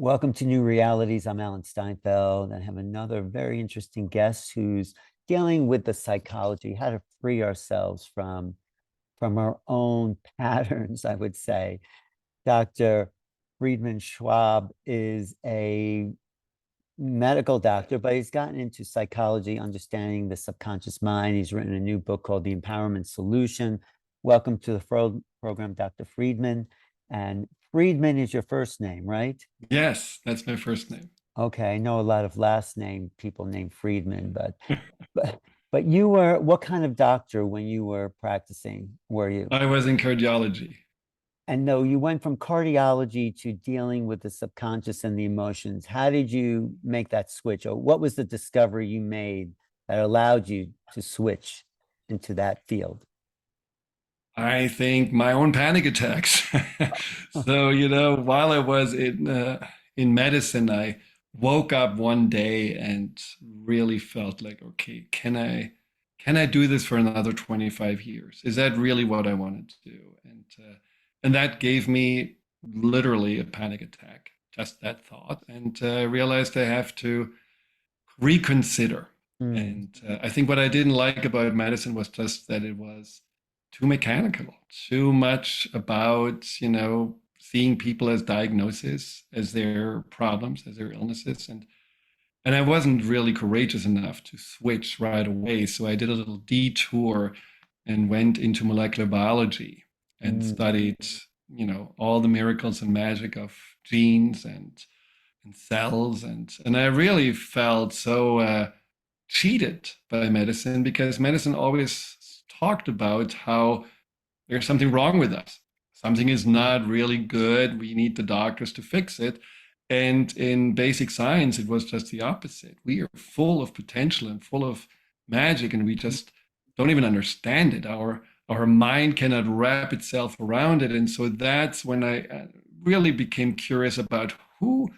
Welcome to New Realities. I'm Alan Steinfeld, and I have another very interesting guest who's dealing with the psychology, how to free ourselves from our own patterns, I would say. Dr. Friedmann Schwab is a medical doctor, but he's gotten into psychology, understanding the subconscious mind. He's written a new book called The Empowerment Solution. Welcome to the program, Dr. Friedmann. And Friedmann is your first name, right? Yes, that's my first name. Okay, I know a lot of last name people named Friedman, but but you were what kind of doctor when you were practicing were you? I was in cardiology. And no, you went from cardiology to dealing with the subconscious and the emotions. How did you make that switch? Or what was the discovery you made that allowed you to switch into that field? I think my own panic attacks. So, while I was in medicine, I woke up one day and really felt like, okay, can I do this for another 25 years? Is that really what I wanted to do? And that gave me literally a panic attack, just that thought, and realized I have to reconsider. Mm, And I think what I didn't like about medicine was just that it was too mechanical, too much about, seeing people as diagnoses, as their problems, as their illnesses. And I wasn't really courageous enough to switch right away. So I did a little detour and went into molecular biology and mm. studied, all the miracles and magic of genes and cells. And I really felt so cheated by medicine because medicine always talked about how there's something wrong with us. Something is not really good. We need the doctors to fix it. And in basic science, it was just the opposite. We are full of potential and full of magic, and we just don't even understand it. Our mind cannot wrap itself around it. And so that's when I really became curious about who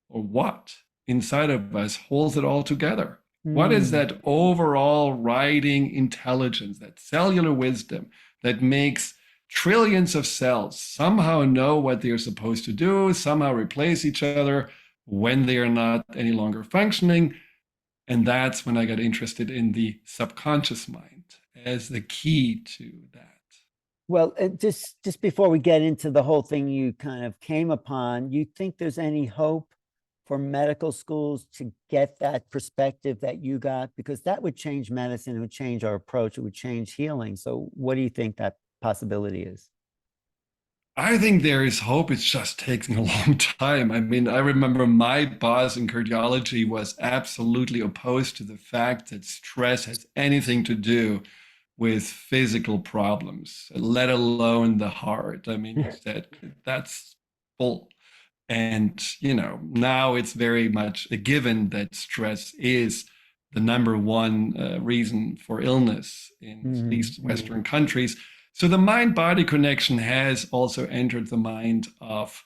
or what inside of us holds it all together. What is Mm. that overall writing intelligence, that cellular wisdom that makes trillions of cells somehow know what they're supposed to do, somehow replace each other when they are not any longer functioning? And that's when I got interested in the subconscious mind as the key to that. Well, just before we get into the whole thing you kind of came upon, you think there's any hope for medical schools to get that perspective that you got? Because that would change medicine, it would change our approach, it would change healing. So what do you think that possibility is? I think there is hope. It's just taking a long time. I mean, I remember my boss in cardiology was absolutely opposed to the fact that stress has anything to do with physical problems, let alone the heart. I mean, he said that's bull. And, now it's very much a given that stress is the number one reason for illness in at Mhm, least mhm. Western countries. So the mind body connection has also entered the mind of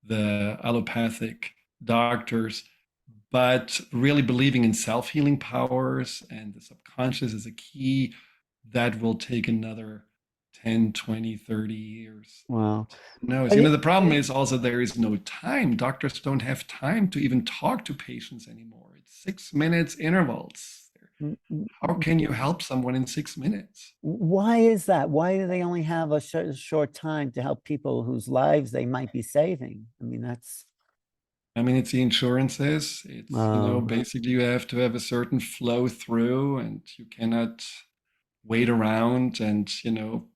the allopathic doctors, but really believing in self healing powers and the subconscious is a key that will take another 10, 20, 30 years. Wow. Who knows? But The problem is also there is no time. Doctors don't have time to even talk to patients anymore. It's 6 minutes intervals. How can you help someone in 6 minutes? why is that? Why do they only have a short time to help people whose lives they might be saving? I mean, that's I mean, it's the insurances. It's, um, basically you have to have a certain flow through and you cannot wait around and,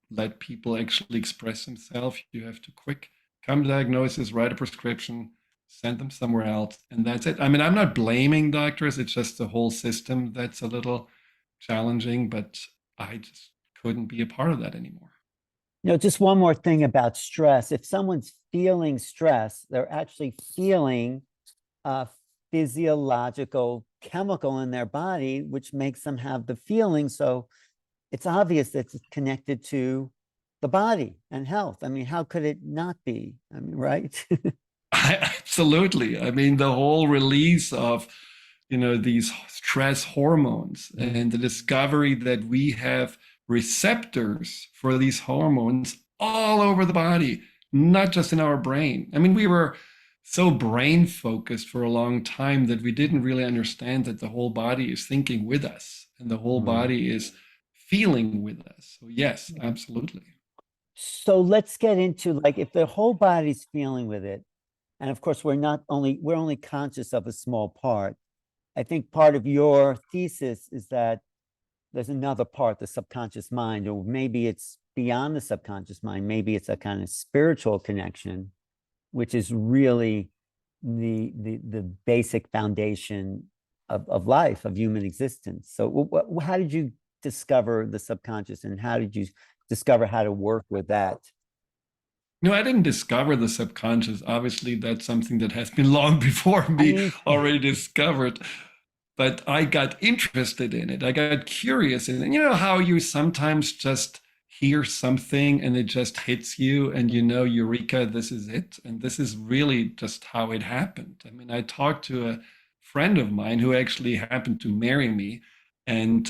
let people actually express themselves. You have to quick come to diagnosis, write a prescription, send them somewhere else, and that's it. I mean, I'm not blaming doctors. It's just the whole system that's a little challenging, but I just couldn't be a part of that anymore. just one more thing about stress. If someone's feeling stress, they're actually feeling a physiological chemical in their body, which makes them have the feeling. So it's obvious that it's connected to the body and health. I mean, how could it not be? I mean, right? Absolutely. I mean, the whole release of, these stress hormones and the discovery that we have receptors for these hormones all over the body, not just in our brain. I mean, we were so brain focused for a long time that we didn't really understand that the whole body is thinking with us and the whole Mm. body is feeling with us. So yes, absolutely. So let's get into, like, if the whole body's feeling with it, and of course we're only conscious of a small part. I think part of your thesis is that there's another part, the subconscious mind, or maybe it's beyond the subconscious mind. Maybe it's a kind of spiritual connection, which is really the basic foundation of life, of human existence. So how did you discover the subconscious, and how did you discover how to work with that? No, I didn't discover the subconscious. Obviously, that's something that has been long before I me mean, already discovered. But I got interested in it. I got curious in it. You know how you sometimes just hear something and it just hits you and you know, Eureka, this is it. And this is really just how it happened. I mean, I talked to a friend of mine who actually happened to marry me and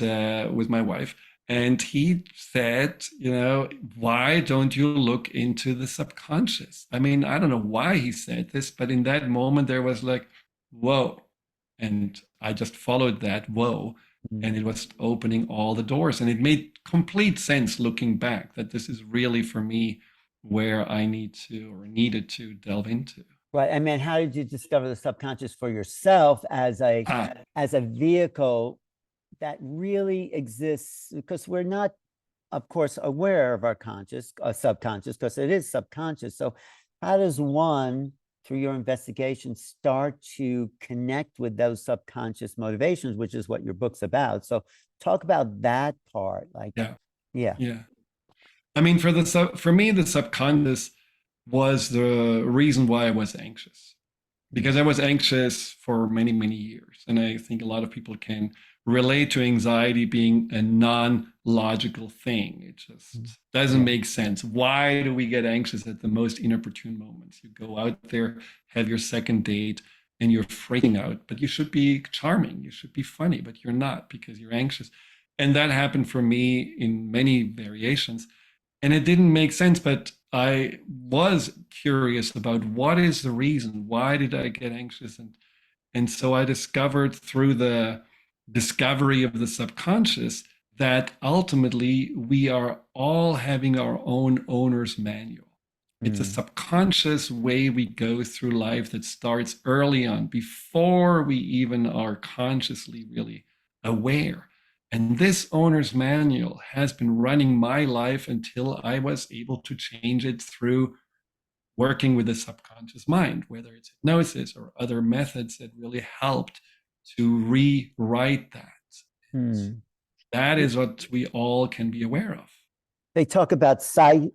with my wife. And he said, you know, why don't you look into the subconscious? I mean, I don't know why he said this, but in that moment there was like, whoa. And I just followed that whoa. mm, And it was opening all the doors. And it made complete sense looking back that this is really for me where I need to or needed to delve into. right. I mean, how did you discover the subconscious for yourself Ah, as a vehicle that really exists? Because we're not, of course, aware of our conscious, subconscious, because it is subconscious. So how does one, through your investigation, start to connect with those subconscious motivations, which is what your book's about? So talk about that part. Like, yeah, yeah. yeah. I mean, for me, the subconscious was the reason why I was anxious. Mm, Because I was anxious for many, many years. And I think a lot of people can relate to anxiety being a non logical thing. It mm, just doesn't yeah. make sense. Why do we get anxious at the most inopportune moments? You go out there, have your second date, and you're freaking out, but you should be charming. You should be funny, but you're not because you're anxious. And that happened for me in many variations and it didn't make sense, but I was curious about what is the reason, why did I get anxious, and so I discovered through the discovery of the subconscious that ultimately we are all having our own owner's manual. It's a Mm, subconscious way we go through life that starts early on before we even are consciously really aware. And this owner's manual has been running my life until I was able to change it through working with the subconscious mind, whether it's hypnosis or other methods that really helped to rewrite that. mm. That is what we all can be aware of. They talk about psych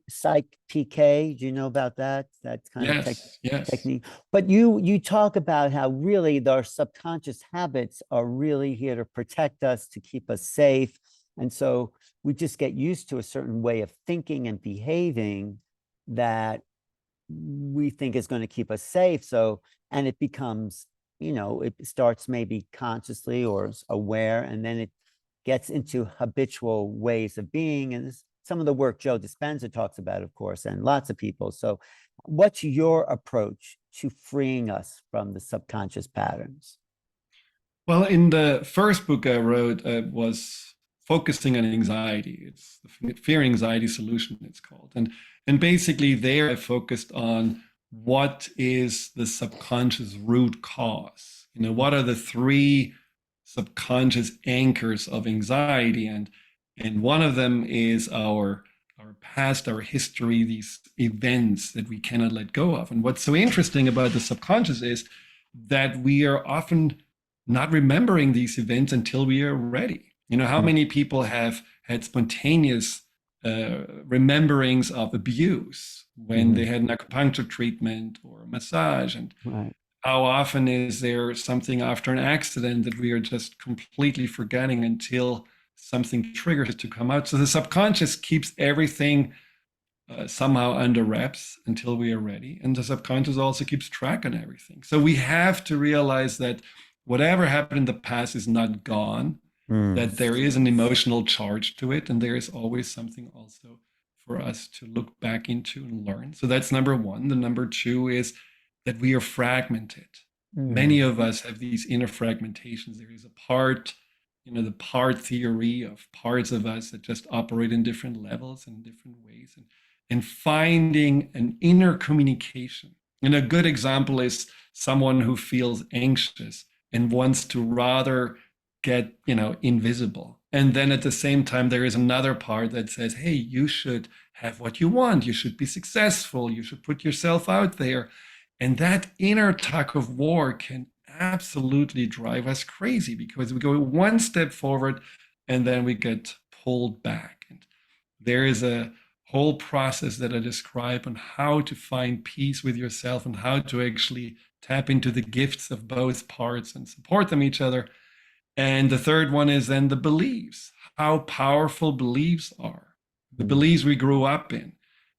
PK. Do you know about that? That kind of Yes, yes. technique. But you talk about how really our subconscious habits are really here to protect us, to keep us safe. And so we just get used to a certain way of thinking and behaving that we think is going to keep us safe. So, and it becomes, it starts maybe consciously or aware, and then it gets into habitual ways of being. And this, some of the work Joe Dispenza talks about, of course, and lots of people. So, what's your approach to freeing us from the subconscious patterns? Well, in the first book I wrote, was focusing on anxiety. It's the fear anxiety solution, it's called. And basically, there I focused on what is the subconscious root cause. You know, what are the three subconscious anchors of anxiety? And one of them is our past, our history, these events that we cannot let go of. And what's so interesting about the subconscious is that we are often not remembering these events until we are ready. You know, how Mm, many people have had spontaneous rememberings of abuse when they mhm, had an acupuncture treatment or a massage? And right. how often is there something after an accident that we are just completely forgetting until something triggers it to come out? So the subconscious keeps everything somehow under wraps until we are ready. And the subconscious also keeps track on everything. So we have to realize that whatever happened in the past is not gone, Mm, that there is an emotional charge to it. And there is always something also for us to look back into and learn. So that's number one. The number two is that we are fragmented. Mm. Many of us have these inner fragmentations. There is a part, the part theory of parts of us that just operate in different levels and different ways, and finding an inner communication. And a good example is someone who feels anxious and wants to rather get, invisible. And then at the same time, there is another part that says, hey, you should have what you want. You should be successful. You should put yourself out there. And that inner tug of war can absolutely drive us crazy because we go one step forward and then we get pulled back. And there is a whole process that I describe on how to find peace with yourself and how to actually tap into the gifts of both parts and support them each other. And the third one is then the beliefs, how powerful beliefs are, the Mm. beliefs we grew up in.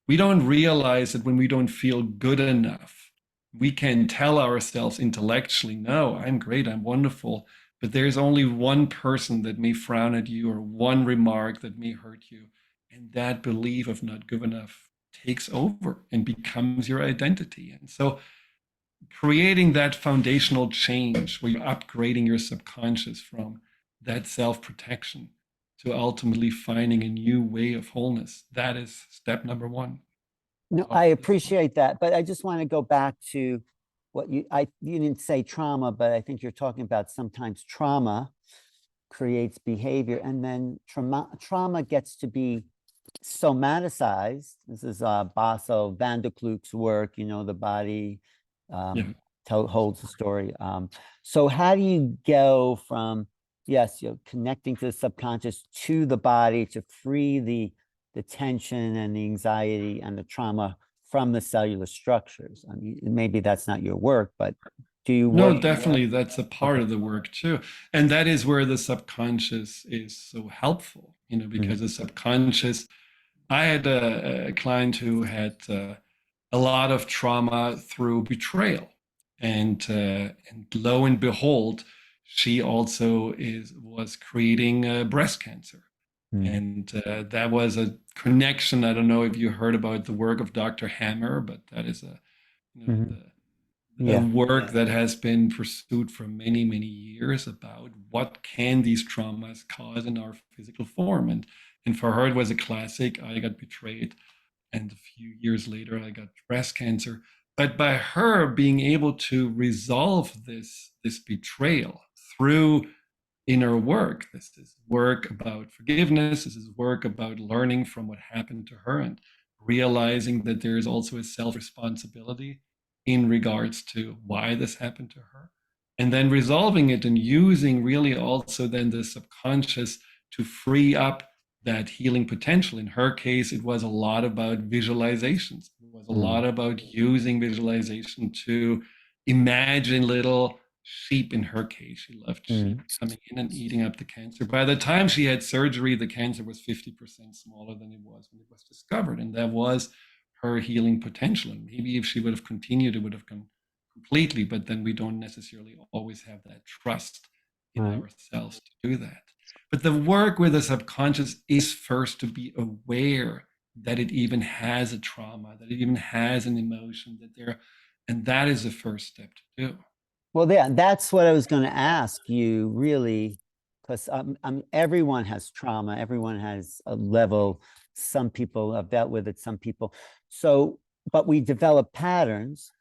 We don't realize that when we don't feel good enough, we can tell ourselves intellectually, no, I'm great, I'm wonderful, but there's only one person that may frown at you or one remark that may hurt you. And that belief of not good enough takes over and becomes your identity. And so creating that foundational change where you're upgrading your subconscious from that self-protection to ultimately finding a new way of wholeness, that is step number one. No, of I this work. appreciate that, but I just want to go back to what you didn't say trauma, but I think you're talking about sometimes trauma creates behavior, and then trauma gets to be somaticized. This is Basso van der Kloek's work, the body Yeah. holds the story. So how do you go from, yes, you're connecting to the subconscious to the body to free the tension and the anxiety and the trauma from the cellular structures? I mean, maybe that's not your work, but do you No, work? definitely that's a part Okay. of the work too. And that is where the subconscious is so helpful, Mhm. because the subconscious, I had a client who had a lot of trauma through betrayal. And lo and behold, she also was creating breast cancer. Mhm. And that was a connection. I don't know if you heard about the work of Dr. Hammer, but that is Mhm. the Yeah. work that has been pursued for many, many years about what can these traumas cause in our physical form. And for her, it was a classic. I got betrayed, and a few years later, I got breast cancer. But by her being able to resolve this betrayal through inner work. This is work about forgiveness. This is work about learning from what happened to her and realizing that there is also a self responsibility in regards to why this happened to her. And then resolving it and using really also then the subconscious to free up that healing potential. In her case, it was a lot about visualizations. It was a Mhm. lot about using visualization to imagine little sheep. In her case, she loved sheep Mhm. coming in and eating up the cancer. By the time she had surgery, the cancer was 50% smaller than it was when it was discovered. And that was her healing potential. And maybe if she would have continued, it would have gone completely. But then we don't necessarily always have that trust in Right. ourselves to do that. But the work with the subconscious is first to be aware that it even has a trauma, that it even has an emotion, and that is the first step to do. Well, yeah, that's what I was going to ask you, really, because everyone has trauma. Everyone has a level. Some people have dealt with it, some people. So, but we develop patterns.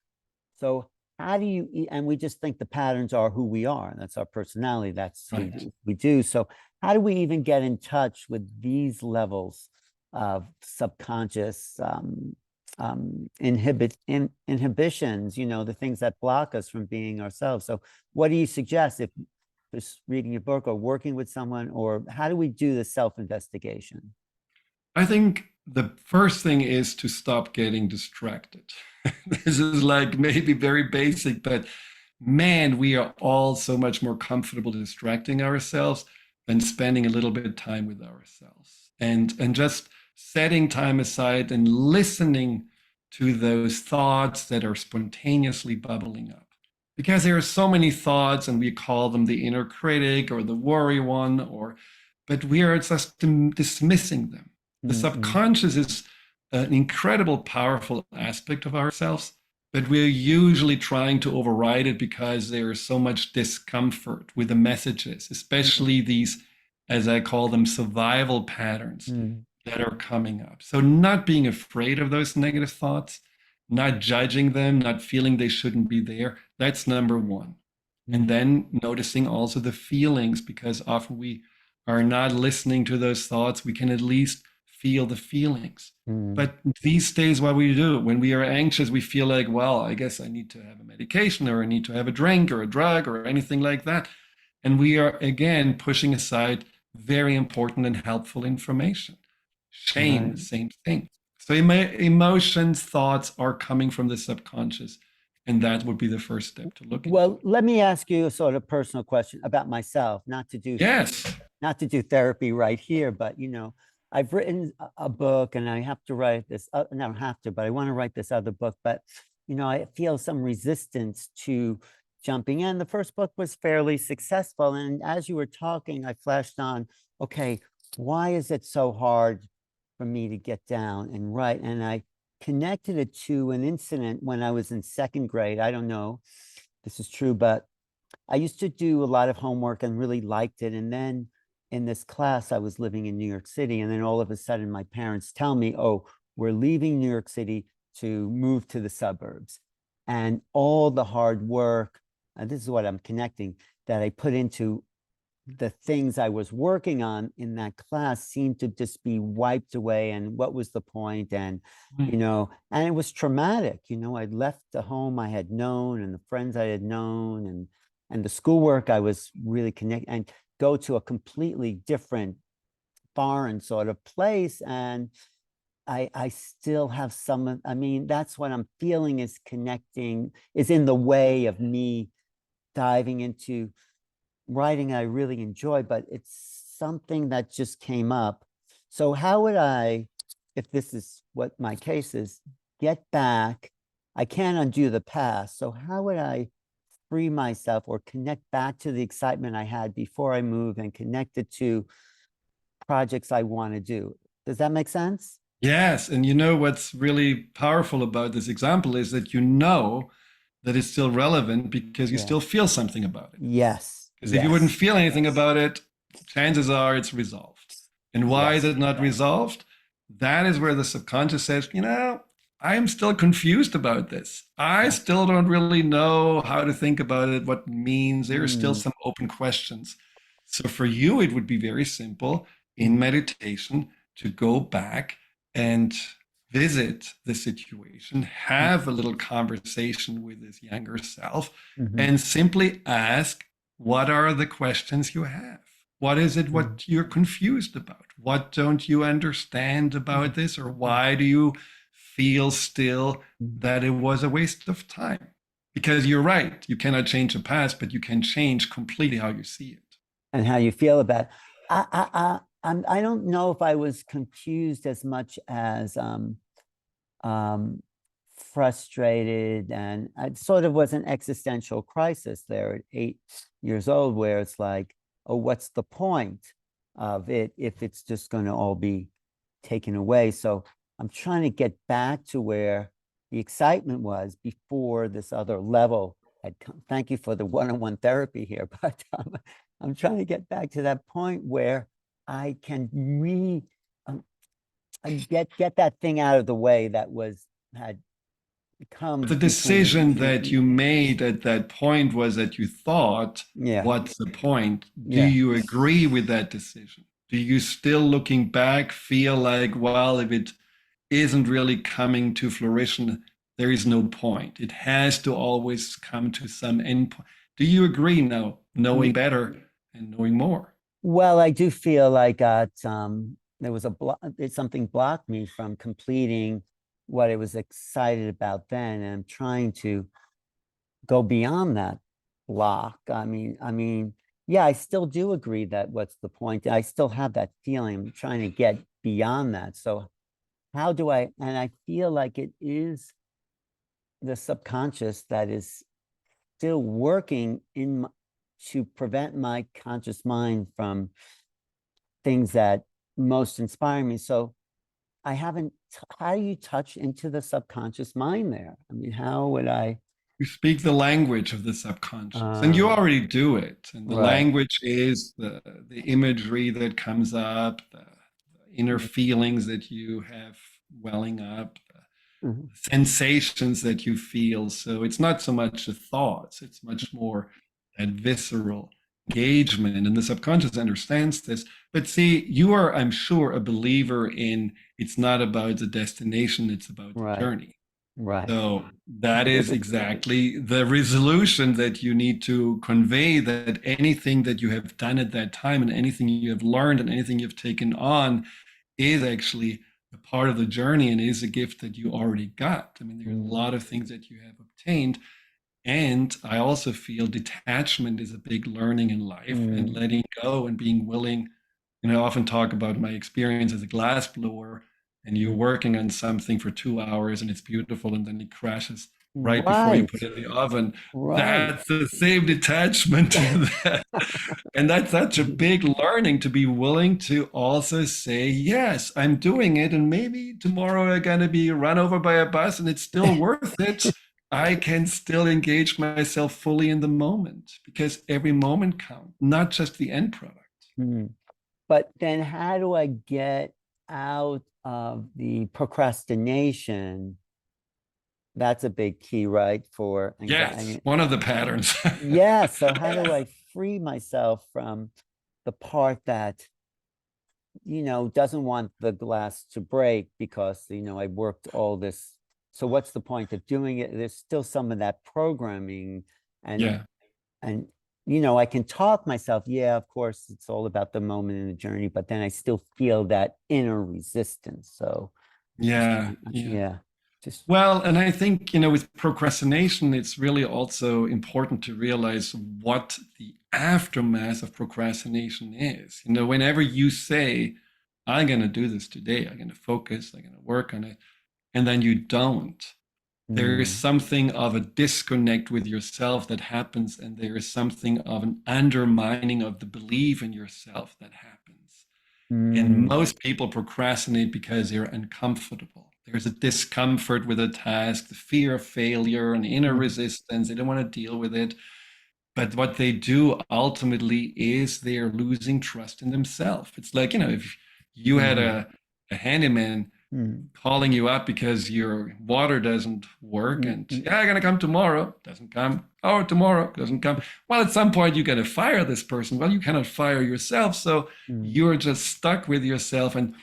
So, how do you, and we just think the patterns are who we are. That's our personality. That's who Right. we do. So, how do we even get in touch with these levels of subconscious inhibitions, the things that block us from being ourselves? So what do you suggest, if just reading your book or working with someone, or how do we do the self-investigation? I think the first thing is to stop getting distracted. This is like maybe very basic, but man, we are all so much more comfortable distracting ourselves than spending a little bit of time with ourselves. And just setting time aside and listening to those thoughts that are spontaneously bubbling up. Because there are so many thoughts, and we call them the inner critic or the worry one, but we are just dismissing them. The Mm-mm. subconscious is an incredible, powerful aspect of ourselves, but we're usually trying to override it because there is so much discomfort with the messages, especially these, as I call them, survival patterns Mm. that are coming up. So, not being afraid of those negative thoughts, not judging them, not feeling they shouldn't be there, that's number one. And Mm. then noticing also the feelings, because often we are not listening to those thoughts. We can at least feel the feelings. Mm. But these days, what we do when we are anxious, we feel like, well, I guess I need to have a medication or I need to have a drink or a drug or anything like that. And we are again pushing aside very important and helpful information. Shame, Right. same thing. So emotions, thoughts are coming from the subconscious. And that would be the first step to look into Well, it. let me ask you a sort of personal question about myself, Yes. not to do therapy right here, but I've written a book and I have to write this, I don't have to, but I want to write this other book, but I feel some resistance to jumping in. The first book was fairly successful. And as you were talking, I flashed on, okay, why is it so hard for me to get down and write? And I connected it to an incident when I was in second grade. I don't know if this is true, but I used to do a lot of homework and really liked it. And then in this class, I was living in New York City. And then all of a sudden, my parents tell me, oh, we're leaving New York City to move to the suburbs. And all the hard work, and this is what I'm connecting, that I put into the things I was working on in that class seemed to just be wiped away. And what was the point? And, Mm. and it was traumatic. I'd left the home I had known and the friends I had known and the schoolwork I was really connected and go to a completely different foreign sort of place. And I still have I mean, that's what I'm feeling is connecting, is in the way of me diving into writing I really enjoy, but it's something that just came up. So how would I, if this is what my case is, get back? I can't undo the past. So how would I free myself or connect back to the excitement I had before I move and connect it to projects I want to do? Does that make sense? Yes, and you know what's really powerful about this example is that you know that it's still relevant because you Yeah. still feel something about it. Yes. Because if you wouldn't Yes. feel anything about it, chances are it's resolved. And why is Yes. it not resolved? That is where the subconscious says, I am still confused about this. I Yeah. still don't really know how to think about it, what it means. There are still Mm. some open questions. So for you, it would be very simple in Mm. meditation to go back and visit the situation, have a little conversation with this younger self, Mm-hmm. and simply ask, what are the questions you have? What is it Mm. what you're confused about? What don't you understand about this? Or why do you feel still Mm. that it was a waste of time? Because you're right, you cannot change the past, but you can change completely how you see it. And how you feel about it. I don't know if I was confused as much as um, frustrated, and it sort of was an existential crisis there at 8 years old, where it's like, oh, what's the point of it if it's just going to all be taken away? So I'm trying to get back to where the excitement was before this other level had come. Thank you for the one-on-one therapy here, but I'm trying to get back to that point where I can um, I get that thing out of the way that had But come the decision that between. you made at that point was that you thought, Yeah. what's the point? Do Yeah. you agree with that decision? Do you still, looking back, feel like, well, if it isn't really coming to fruition, there is no point? It has to always come to some end point. Do you agree now, knowing better and knowing more? Well, I do feel I got there was a block, something blocked me from completing what I was excited about then, and I'm trying to go beyond that block. Yeah, I still do agree that what's the point? I still have that feeling. I'm trying to get beyond that. So how do I? And I feel like it is the subconscious that is still working to prevent my conscious mind from things that most inspire me. So I haven't, how do you touch into the subconscious mind there? I mean, how would I? You speak the language of the subconscious, and you Uh, already do it. And the right. language is the imagery that comes up, the inner feelings that you have welling up, Mhm. the sensations that you feel. So it's not so much the thoughts, it's much more that visceral engagement. And the subconscious understands this. But see, you are, I'm sure, a believer in it's not about the destination, it's about the Right. journey. Right. So that is exactly the resolution that you need to convey, that anything that you have done at that time and anything you have learned and anything you've taken on is actually a part of the journey and is a gift that you already got. I mean, there's a Mm. lot of things that you have obtained. And I also feel detachment is a big learning in life and Mm. letting go and being willing. I often talk about my experience as a glass blower, and you're Mm. working on something for 2 hours and it's beautiful, and then it crashes right before you Right. put it in the oven. Right. That's the same detachment. And that's such a big learning to be willing to also say, yes, I'm doing it. And maybe tomorrow I'm going to be run over by a bus and it's still worth it. I can still engage myself fully in the moment because every moment counts, not just the end product. Mm. But then how do I get out of the procrastination? That's a big key, right? For Yes, anxiety. one of the patterns. Yeah. So how do I free myself from the part that, doesn't want the glass to break because, I worked all this. So what's the point of doing it? There's still some of that programming and, Yeah, and, I can talk myself. Yeah, of course, it's all about the moment in the journey, but then I still feel that inner resistance. So just, yeah, yeah. yeah, just, Well, and I think, with procrastination, it's really also important to realize what the aftermath of procrastination is. Whenever you say, I'm going to do this today, I'm going to focus, I'm going to work on it, and then you don't, there is mm, something of a disconnect with yourself that happens, and there is something of an undermining of the belief in yourself that happens. And mm, most people procrastinate because they're uncomfortable. There's a discomfort with a task, the fear of failure, an inner mm, resistance. They don't want to deal with it. But what they do ultimately is they're losing trust in themselves. It's like, if you had mm, a handyman mm, calling you up because your water doesn't work mm, and, mm, yeah, I'm going to come tomorrow, doesn't come. Oh, tomorrow doesn't come. Well, at some point you're going to fire this person. Well, you cannot fire yourself. So mm, you're just stuck with yourself. And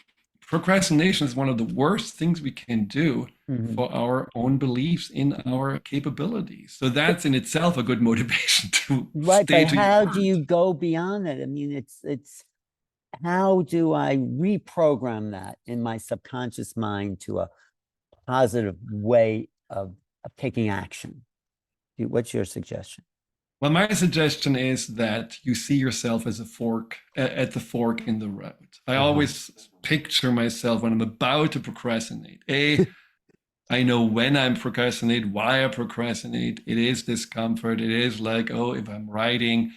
procrastination is one of the worst things we can do mm. for our own beliefs in Mm. our capabilities. So that's in itself a good motivation to Right, stay but to your how do word. you go beyond it? I mean, it's how do I reprogram that in my subconscious mind to a positive way of taking action? What's your suggestion? Well, my suggestion is that you see yourself as a fork at the fork in the road. I Uh-huh. always picture myself when I'm about to procrastinate. I know when I'm procrastinate, why I procrastinate. It is discomfort. It is like, oh, if I'm writing,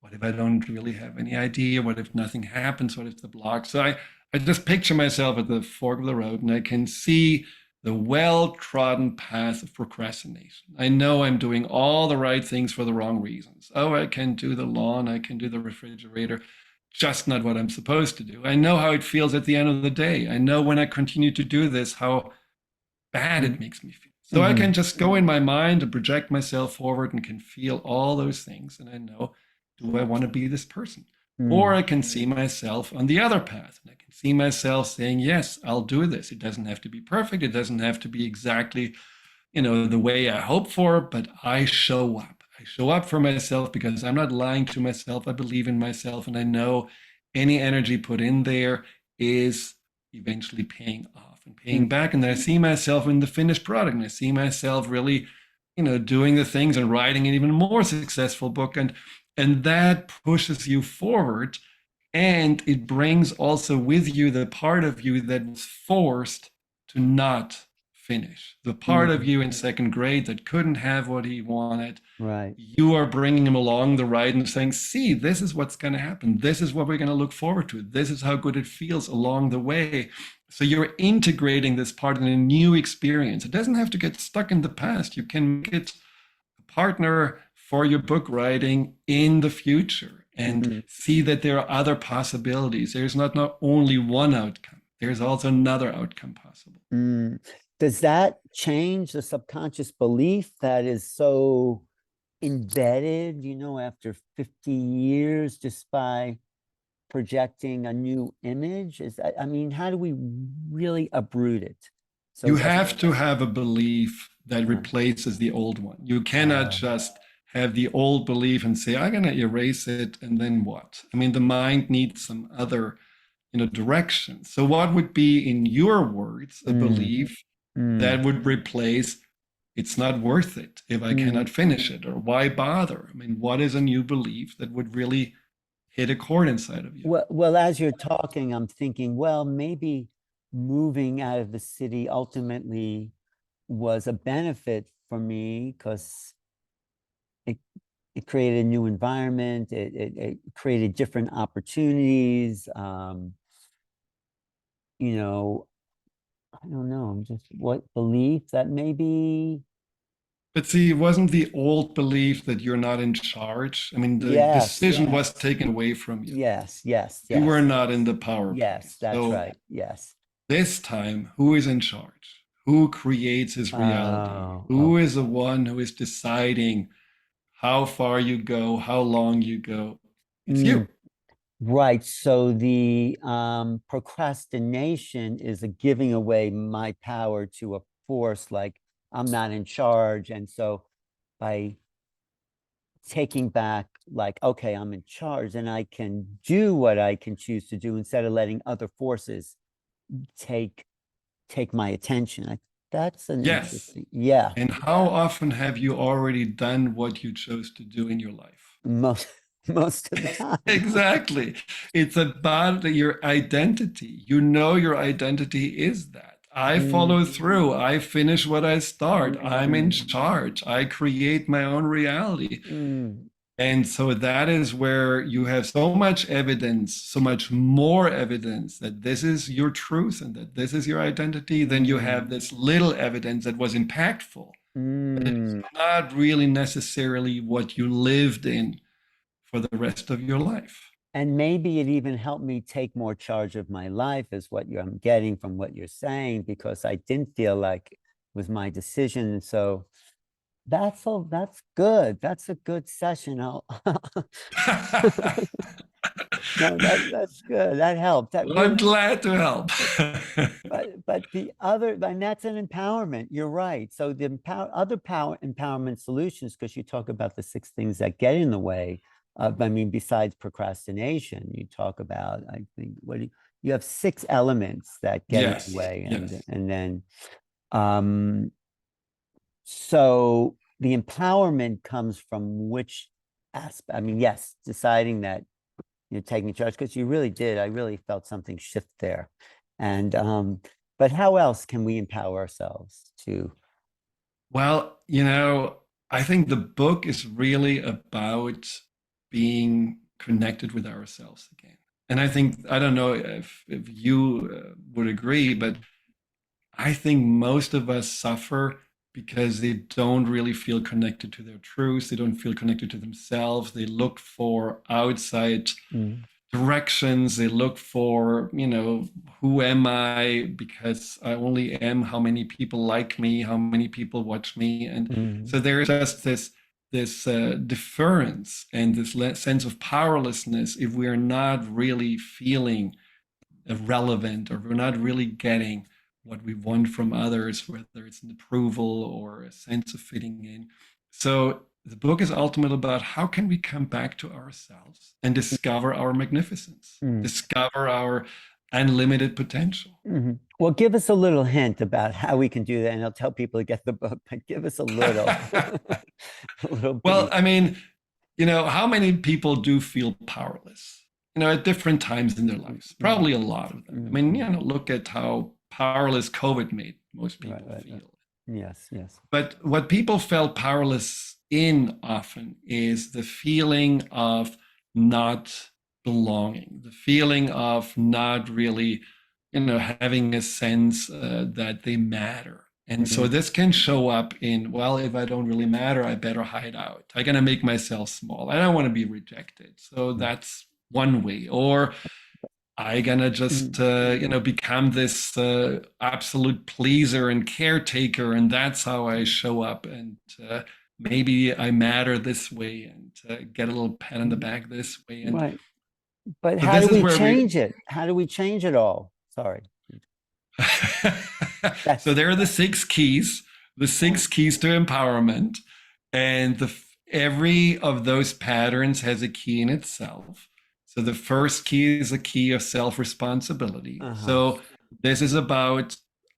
what if I don't really have any idea? What if nothing happens? What if the block? So I just picture myself at the fork of the road and I can see the well-trodden path of procrastination. I know I'm doing all the right things for the wrong reasons. Oh, I can do the lawn, I can do the refrigerator, just not what I'm supposed to do. I know how it feels at the end of the day. I know when I continue to do this, how bad it makes me feel. So I Mm-hmm. can just go in my mind and project myself forward and can feel all those things. And I know, do I want to be this person? Or Mm. I can see myself on the other path and I can see myself saying, yes, I'll do this. It doesn't have to be perfect. It doesn't have to be exactly, the way I hope for, but I show up. I show up for myself because I'm not lying to myself. I believe in myself and I know any energy put in there is eventually paying off and paying Mm. back. And then I see myself in the finished product and I see myself really, doing the things and writing an even more successful book. And that pushes you forward. And it brings also with you the part of you that was forced to not finish. The part of Mm. you in second grade that couldn't have what he wanted, Right. you are bringing him along the ride and saying, see, this is what's going to happen. This is what we're going to look forward to. This is how good it feels along the way. So you're integrating this part in a new experience. It doesn't have to get stuck in the past. You can make it a partner for your book writing in the future and Mhm. see that there are other possibilities. There's not only one outcome, there's also another outcome possible. Mm. Does that change the subconscious belief that is so embedded, after 50 years, just by projecting a new image? How do we really uproot it? So You it doesn't. have to have a belief that Uh, replaces the old one. You cannot uh, just have the old belief and say, I'm going to erase it, and then what? I mean, the mind needs some other, direction. So what would be, in your words, a mm, belief mm, that would replace, it's not worth it if I mm. cannot finish it, or why bother? I mean, what is a new belief that would really hit a chord inside of you? Well, as you're talking, I'm thinking, well, maybe moving out of the city ultimately was a benefit for me because it it created a new environment. It created different opportunities. You know, I don't know. I'm just what belief that maybe. But see, it wasn't the old belief that you're not in charge. I mean, the Yes, decision was taken away from you. yes, yes, You were yes, not in the power yes. place. That's So right. Yes. this time, who is in charge? Who creates his reality? Oh, Who is okay. the one who is deciding how far you go, how long you go? It's Mm, you. right. So the procrastination is a giving away my power to a force, like I'm not in charge. And so by taking back, like, okay, I'm in charge and I can do what I can choose to do instead of letting other forces take my attention. That's an Yes. interesting, yeah. And how often have you already done what you chose to do in your life? Most most of the time. Exactly. It's about your identity. You know, your identity is that. I Mm, follow through. I finish what I start. I'm in mm, charge. I create my own reality. mm, And so that is where you have so much evidence, so much more evidence that this is your truth and that this is your identity. Then you have mm, this little evidence that was impactful, but it's mm. not really necessarily what you lived in for the rest of your life. And maybe it even helped me take more charge of my life, is what I'm getting from what you're saying, because I didn't feel like it was my decision. And so that's all. That's good. That's a good session. I'll no, that's good. That helped. That Well, I'm really. glad to help. But the other, and that's an empowerment. You're right. So the other power empowerment solutions, because you talk about the 6 things that get in the way of, besides procrastination, you talk about, I think, you have 6 elements that get in the Yes, way, and yes. then um so the empowerment comes from which aspect? Yes, deciding that you're taking charge, because you really did. I really felt something shift there. And but how else can we empower ourselves to? Well, I think the book is really about being connected with ourselves again. And I think, I don't know if you would agree, but I think most of us suffer because they don't really feel connected to their truths. They don't feel connected to themselves. They look for outside Mm, directions. They look for, who am I? Because I only am how many people like me, how many people watch me. And mm, so there's just this deference and this sense of powerlessness if we're not really feeling relevant, or we're not really getting what we want from others, whether it's an approval or a sense of fitting in. So the book is ultimately about how can we come back to ourselves and discover our magnificence, mm, discover our unlimited potential. mhm. Well, give us a little hint about how we can do that, and I'll tell people to get the book, but give us a little, a little Well, piece. I mean, how many people do feel powerless, at different times in their Mm, lives? mm, Probably a lot of them. I mm, mean, mm. look at how powerless COVID made most Right, people right, right. feel. Yes, yes. But what people felt powerless in often is the feeling of not belonging, the feeling of not really, having a sense that they matter. And so Mm, this can show up in, well, if I don't really matter, I better hide out. I'm going to make myself small. I don't want to be rejected. So mm, that's one way. Or I gonna mm, just become this absolute pleaser and caretaker, and that's how I show up. And maybe I matter this way, and get a little pat on the mm. back this way. And Right. But so how this do is we where we. change it? How do we change it all? Sorry. So That's there are the six keys, uh, to empowerment, and every of those patterns has a key in itself. So the first key is a key of self-responsibility. uh-huh. So this is about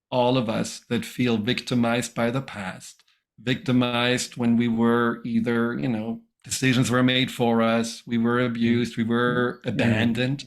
all of us that feel victimized by the past, victimized when we were either, decisions were made for us, we were Mm, abused, we mm, were mm, abandoned,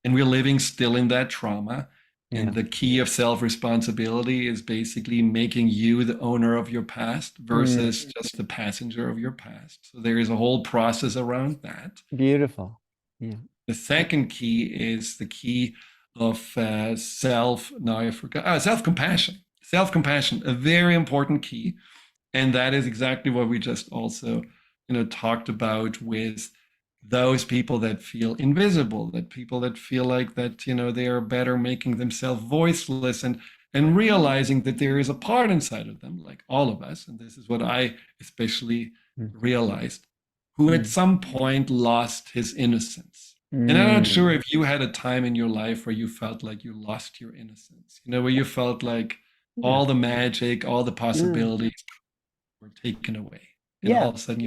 and we're living still in that trauma. And yeah. the key of self responsibility is basically making you the owner of your past Mm, versus just the passenger of your past. So there is a whole process around that. beautiful. Yeah. The second key is the key of now I forgot, self compassion. Self compassion, a very important key. And that is exactly what we just also, talked about with those people that feel invisible, that people that feel like that, they are better making themselves voiceless, and realizing that there is a part inside of them, like all of us. And this is what I especially Mm, realized, who at mm, some point lost his innocence. And I'm not sure mm, if you had a time in your life where you felt like you lost your innocence, where you felt like yeah. all the magic, all the Mm, possibilities were taken away. And all yeah. of a sudden,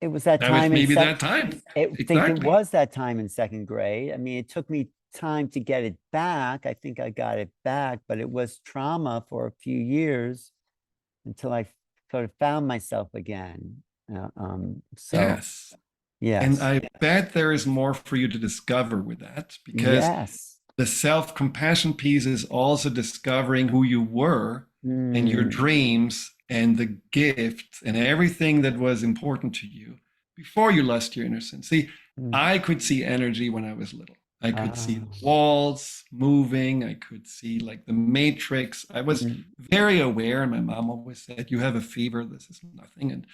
It was that that was time in maybe sec that time. I think it Exactly. was that time in second grade. I mean, it took me time to get it back. I think I got it back, but it was trauma for a few years until I sort of found myself again. So Yes. And yes, I bet there is more for you to discover with that, because yes. the self compassion piece is also discovering who you were and your Mm, dreams and the gifts and everything that was important to you before you lost your innocence. See, mm, I could see energy when I was little. I could see uh, the walls moving. I could see like the matrix. I was mm, very aware. And my mom always said, "You have a fever. This is nothing."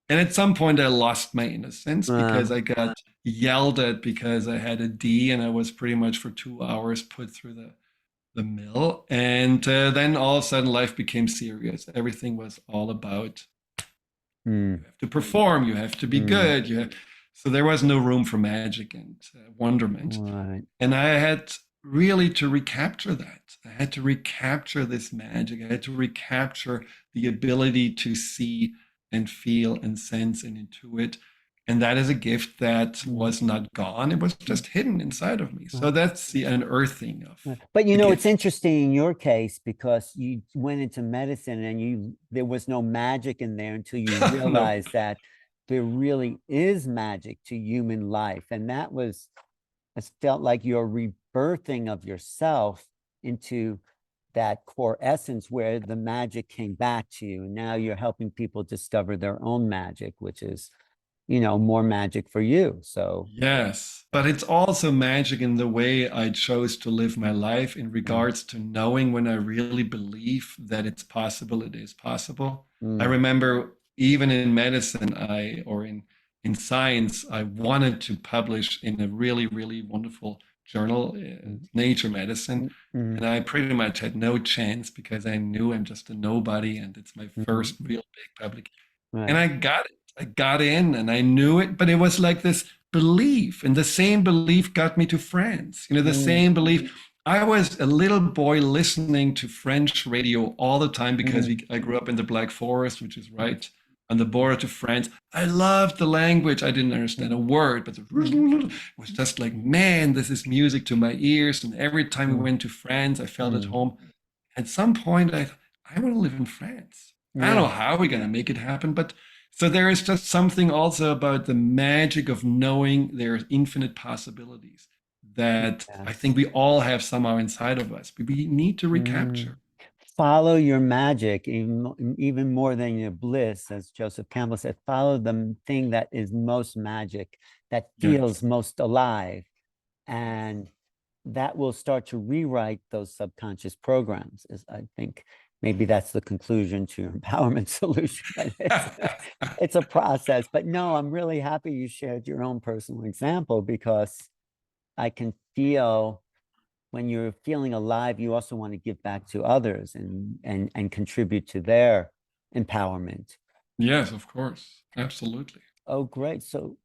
And at some point, I lost my innocence because uh, I got yelled at because I had a D, and I was pretty much for 2 hours put through the mill. And then all of a sudden, life became serious. Everything was all about, you mm, have to perform, you have to be mm, good. So there was no room for magic and wonderment. right. And I had really to recapture that. I had to recapture this magic. I had to recapture the ability to see and feel and sense and intuit. And that is a gift that Mm, was not gone. It was just hidden inside of me. So right. that's the unearthing of Right. But the it's gift. interesting in your case because you went into medicine and there was no magic in there until you No. realized that there really is magic to human life. And it felt like your rebirthing of yourself into that core essence where the magic came back to you. And now you're helping people discover their own magic, which is, more magic for you. So, Yes, but it's also magic in the way I chose to live my life in mm, regards to knowing when I really believe that it's possible, it is possible. I mm, remember even in medicine, or in science, I wanted to publish in a really, really wonderful journal, mm, Nature Medicine. mm, mm, And I pretty much had no chance because I knew I'm just a nobody and it's my mm, first real big public. And right. I got it. I got in and I knew it, but it was like this belief. And the same belief got me to France. The Mm, same belief. I was a little boy listening to French radio all the time because mm, I grew up in the Black Forest, which is right on the border to France. I loved the language. I didn't understand a mm, word, but mm, it was just like, man, this is music to my ears. And every time we mm, went to France, I felt at mm. home. At some point, I want to live in France. I don't know Yeah. how we're going to make it happen, but so there is just something also about the magic of knowing there's infinite possibilities that I Yes. think we all have somehow inside of us, but we need to Mm. recapture. Follow your magic, even more than your bliss, as Joseph Campbell said. Follow the thing that is most magic, that Yes. feels most alive. And that will start to rewrite those subconscious programs. Is I think maybe that's the conclusion to your empowerment solution. But it's a process. But no, I'm really happy you shared your own personal example, because I can feel when you're feeling alive, you also want to give back to others and contribute to their empowerment. Yes, of course. Absolutely. Oh, great. So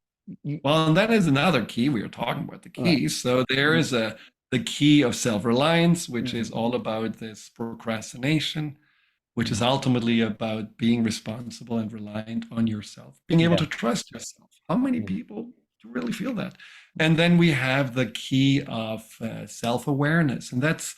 you, Well, and that is another key. We were talking about the right. keys. So there Mm, is the key of self-reliance, which is mm, all about this procrastination, which is mm. ultimately about being responsible and reliant on yourself, being able Yeah, to trust yourself. How many yeah. people do really feel that? And then we have the key of self-awareness, and that's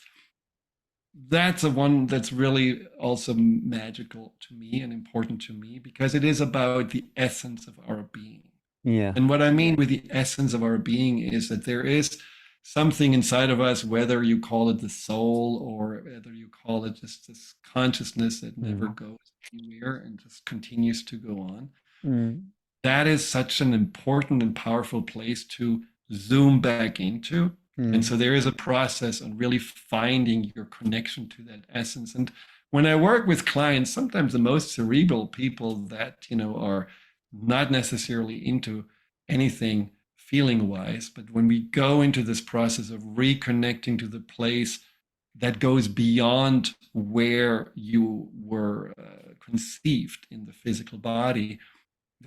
a one that's really also magical to me and important to me, because it is about the essence of our being. Yeah. And what I mean with the essence of our being is that there is something inside of us, whether you call it the soul or whether you call it just this consciousness that never Mm, goes anywhere and just continues to go on. mm, That is such an important and powerful place to zoom back into. And mm, so there is a process on really finding your connection to that essence. And when I work with clients, sometimes the most cerebral people that, are not necessarily into anything feeling wise, but when we go into this process of reconnecting to the place that goes beyond where you were conceived in the physical body,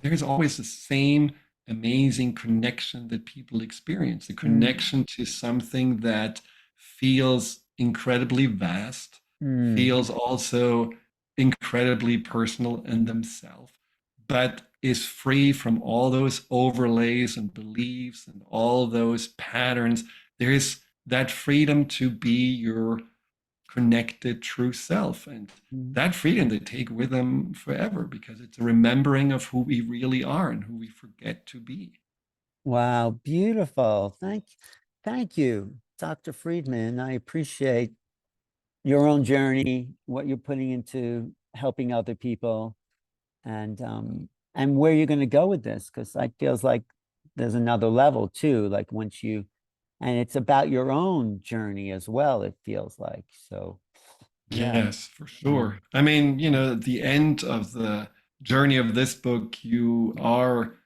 there's always the same amazing connection that people experience, the mm, connection to something that feels incredibly vast, mm, feels also incredibly personal in themselves, but is free from all those overlays and beliefs and all those patterns. There is that freedom to be your connected true self. And mm. that freedom they take with them forever, because it's a remembering of who we really are and who we forget to be. Wow, beautiful. Thank you, Dr. Friedman. I appreciate your own journey, what you're putting into helping other people, and where you're going to go with this, because I feels like there's another level too. Like once you, and it's about your own journey as well, it feels like. So yeah. Yes, for Yeah. sure. I mean, at the end of the journey of this book, you are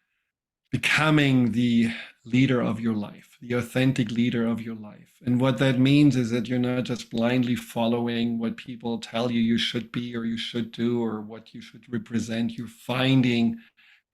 becoming the leader of your life, the authentic leader of your life. And what that means is that you're not just blindly following what people tell you should be or you should do or what you should represent. You're finding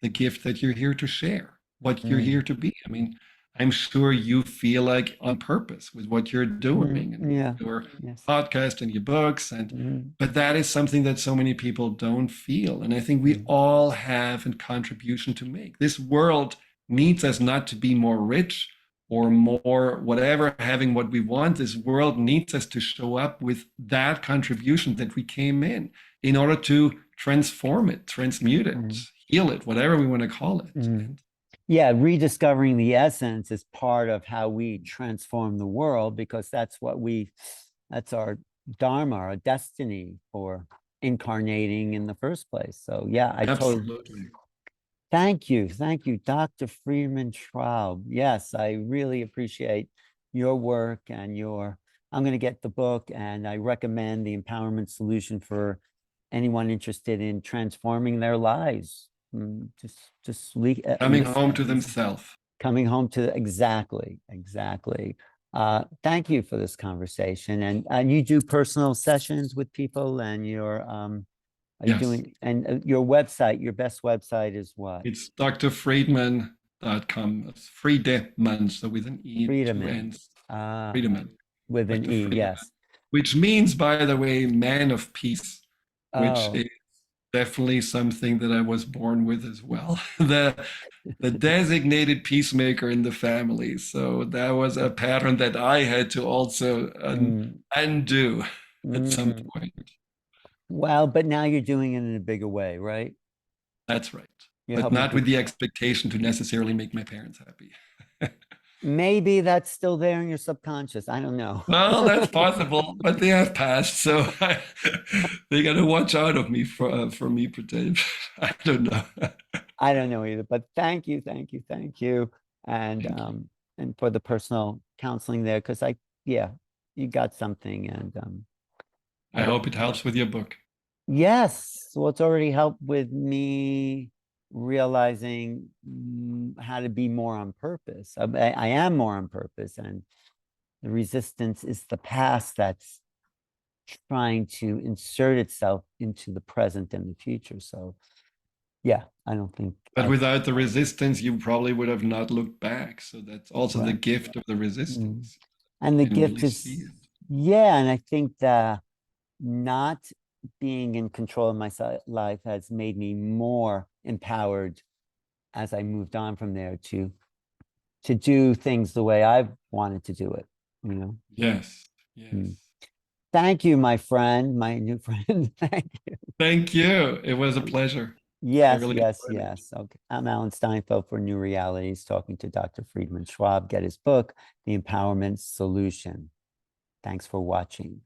the gift that you're here to share, what you're Mm, here to be. I mean, I'm sure you feel like on purpose with what you're doing and yeah. your Yes. podcast and your books, and Mm, but that is something that so many people don't feel. And I think we mm, all have a contribution to make. This world needs us not to be more rich or more whatever, having what we want. This world needs us to show up with that contribution that we came in order to transform it, transmute it, mm, heal it, whatever we want to call it. mm. And Yeah, rediscovering the essence is part of how we transform the world, because that's our dharma, our destiny for incarnating in the first place. So yeah, I totally absolutely. thank you, Dr. Friedman Schwab. Yes, I really appreciate your work and I'm going to get the book, and I recommend the empowerment solution for anyone interested in transforming their lives. Coming home to themselves. Coming home to exactly. Thank you for this conversation, and you do personal sessions with people, and are you Yes. doing, and your website, your best website is what? It's drfriedman.com. It's Friedman, so with an E, two Friedemann. N's. Ah, Friedman. with an Dr. E, Friedman. yes. Which means, by the way, man of peace, which Oh, is definitely something that I was born with as well. The designated peacemaker in the family. So that was a pattern that I had to also mm, undo at some mm. point. Well, but now you're doing it in a bigger way, right? That's right. You're But helping not with people. the expectation to necessarily make my parents happy. Maybe that's still there in your subconscious. I don't know. Well, that's possible, but they have passed, so they got to watch out of me for me pretend. I don't know. I don't know either, but thank you. And Thank you. and for the personal counseling there, because yeah, you got something, and I I, hope it helps with your book. yes, well, it's already helped with me realizing how to be more on purpose. I am more on purpose, and the resistance is the past that's trying to insert itself into the present and the future. So yeah, I don't think But without the resistance, you probably would have not looked back. So that's also the right. gift of the Mm. resistance. And the You can gift really see is, it. yeah, and I think that not being in control of my life has made me more empowered as I moved on from there to do things the way I've wanted to do it, you know. Yes, Mm. yes. Thank you, my friend, my new friend. Thank you. Thank you. It was a pleasure. I Yes, really yes, enjoyed it. yes. Okay. I'm Alan Steinfeld for New Realities, talking to Dr. Friedmann Schwab. Get his book, The Empowerment Solution. Thanks for watching.